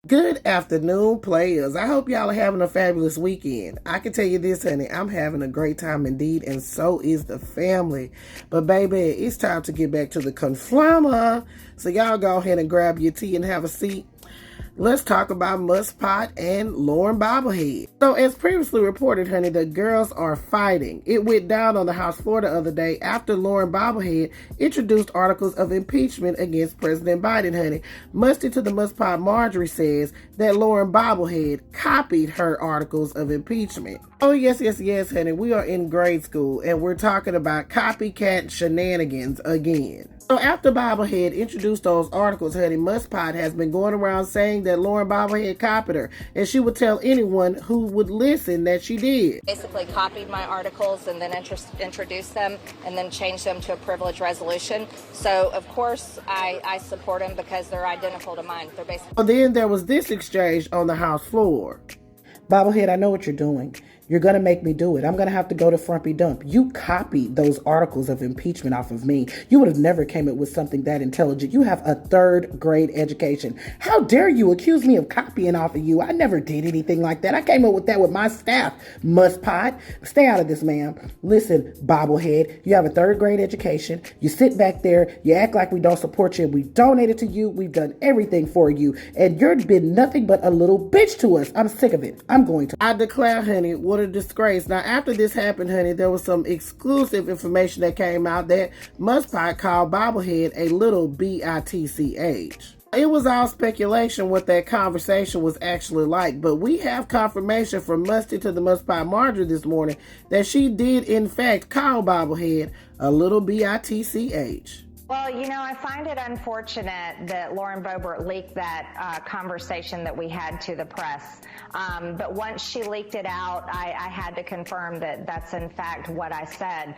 Good afternoon, players. I hope y'all are having a fabulous weekend. I can tell you this, honey, I'm having a great time indeed, and so is the family. But baby, it's time to get back to the conflama. So y'all go ahead and grab your tea and have a seat. Let's talk about Musspot and Lauren Boebert. So as previously reported, honey, the girls are fighting. It went down on the House floor the other day after Lauren Boebert introduced articles of impeachment against President Biden, honey. Musty to the Musspot Marjorie says that Lauren Boebert copied her articles of impeachment. Oh, yes, honey. We are in grade school, and we're talking about copycat shenanigans again. So after Boebert introduced those articles, honey, Musspot has been going around saying that Lauren Boebert copied her, and she would tell anyone who would listen that she did. Basically copied my articles and then introduced them and then changed them to a privilege resolution. So, of course, I support them because they're identical to mine. They're basically... Well, then there was this exchange on the House floor. Bobblehead, I know what you're doing. You're going to make me do it. I'm going to have to go to Frumpy Dump. You copied those articles of impeachment off of me. You would have never came up with something that intelligent. You have a 3rd grade education. How dare you accuse me of copying off of you? I never did anything like that. I came up with that with my staff. Musspot, stay out of this, ma'am. Listen, Bobblehead, you have a 3rd grade education. You sit back there. You act like we don't support you. We donated to you. We've done everything for you. And you've been nothing but a little bitch to us. I'm sick of it. I'm going to. I declare, honey, what a disgrace. Now, after this happened, honey, there was some exclusive information that came out that Musspot called Bobblehead a little bitch. It was all speculation what that conversation was actually like, but we have confirmation from Musty to the Musspot Marjorie this morning that she did, in fact, call Bobblehead a little bitch. Well, you know, I find it unfortunate that Lauren Boebert leaked that conversation that we had to the press. But once she leaked it out, I had to confirm that that's in fact what I said.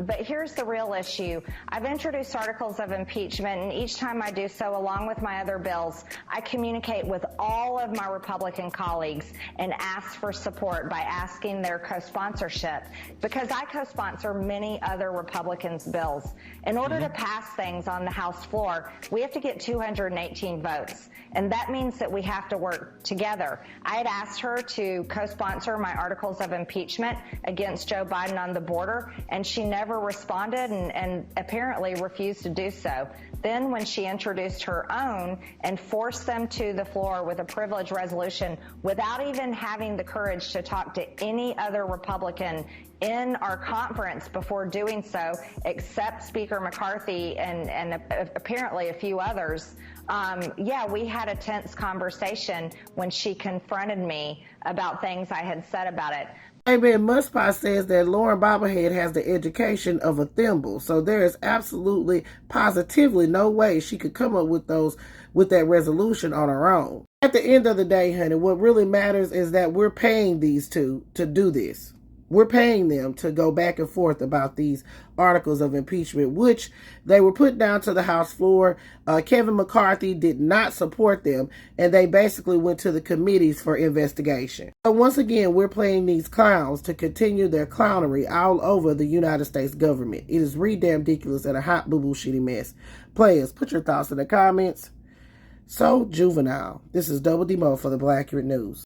But here's the real issue. I've introduced articles of impeachment, and each time I do so, along with my other bills, I communicate with all of my Republican colleagues and ask for support by asking their co-sponsorship, because I co-sponsor many other Republicans' bills. In order to pass things on the House floor, we have to get 218 votes. And that means that we have to work together. I had asked her to co-sponsor my articles of impeachment against Joe Biden on the border, and she never responded and apparently refused to do so. Then when she introduced her own and forced them to the floor with a privilege resolution without even having the courage to talk to any other Republican in our conference before doing so, except Speaker McCarthy and apparently a few others, we had a tense conversation when she confronted me about things I had said about it. Amen. Musspot says that Lauren Boebert has the education of a thimble, so there is absolutely, positively no way she could come up with that resolution on her own. At the end of the day, honey, what really matters is that we're paying these two to do this. We're paying them to go back and forth about these articles of impeachment, which they were put down to the House floor. Kevin McCarthy did not support them, and they basically went to the committees for investigation. So once again, we're playing these clowns to continue their clownery all over the United States government. It is re-damn ridiculous and a hot boo-boo shitty mess. Players, put your thoughts in the comments. So juvenile. This is Double D Mo for the Black Accurate News.